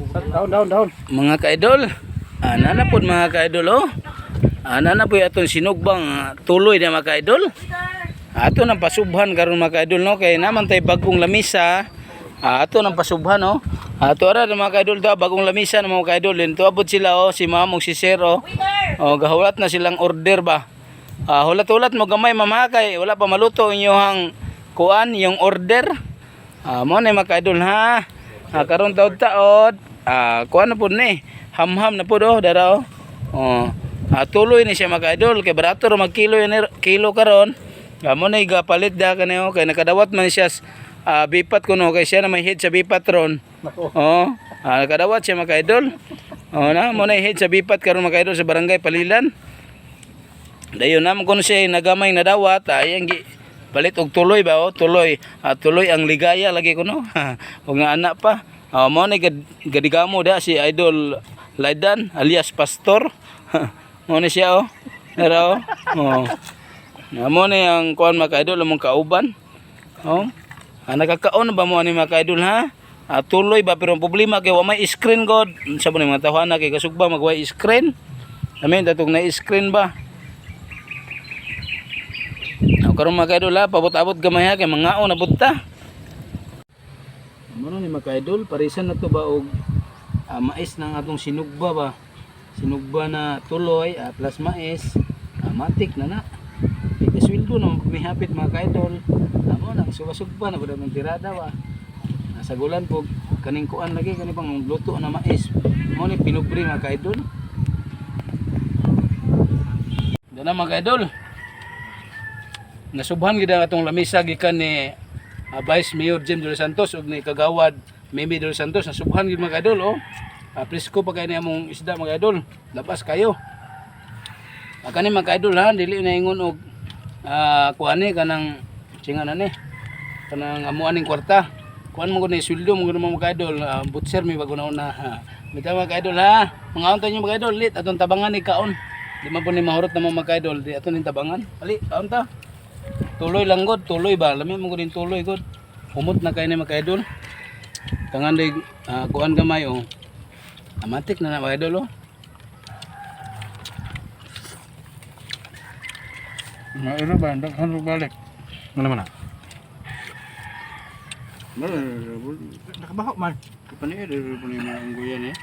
Down. Mga ka-idol, ana na po mga ka-idol oh. Ana na po atong sinugbang tuloy na mga ka-idol. Ato nang pasubhan karon mga ka-idol no kay naman tay bagong lamisa. Ato nang pasubhan no. Ato ara mga ka-idol ta bagong lamisa na mga ka-idol. Dito abot sila oh si Mamong si Sir oh. Oh gahulat na silang order ba. Hulat-hulat mo gamay mamakay wala pa maluto inyong kuan yung order. Mo na mga ka-idol ha. Karon taod-taod kuan na po ni hamham na po do dara oh. Tuloy ni siya mga idol kay barato ra magkilo kilo karon. Mo na igapalit da kaniyo kay nakadawat man siya bipat kuno kay siya na may head sa bipat ron. Oh, nakadawat siya mga idol. Oh na mo na head sa bipat karon mga idol sa barangay Palilan. Dayon na mo kuno siya nagamay na dawat ayang palit og tuloy ba oh tuloy. Tuloy ang ligaya lagi kuno. Og nga anak pa. Mo na gadigamo da si Idol Laidan alias Pastor. Mo na siya oh. Pero oh. Mo na yang kuan mga idol among kauban. Oh. Nakakaon ba mo ani mga idol ha? Tuloy ba pero ang problema kay wa may screen god. Sa mo ni mga tawhana kay kasugba magway screen. Amen datong na screen ba. Karon mga idol ha pabot-abot gamay ha kay mangaon na budta. Ano ni mga idol, parisan na to ba og mais ng atong sinugba ba? Sinugba na tuloy plus mais, matik na. Ikasweldo na magmihapit mga idol. Amo nang suba-sugba na bada ng tirada ba. Nasa gulan po kaning kuan lagi kani pang luto na mais. Mo ni pinubri mga idol. Dana mga idol. Nasubhan gid ang atong lamisa gikan ni Vice Mayor James De Los Santos ug ni Kagawad Mimi De Los Santos nasubhan gid mga idol oh. Presko pa kay ni among isda mga idol. Lapas kayo. Kani mga idol ha dili na ingon og kuan ni kanang singan ani. Kanang amuan ning kwarta. Kuan mo gud ni sweldo mo gud mga idol. Butcher mi bago na una ha. Bitaw mga idol ha. Mga unta nyo mga idol lit atong tabangan ni kaon. Di man po ni mahurot na mga idol di aton ning tabangan. Ali kaon ta. Tuloy lang god, tuloy ba? Lami mo gud tuloy god. Umot na kay ni mga idol. Tangan day kuan gamay oh. Amatik na mga idol oh. Ira ba daghan ro balik. Ano man na? Nakabaho man. Paniir ro po ni mga unggoyan eh.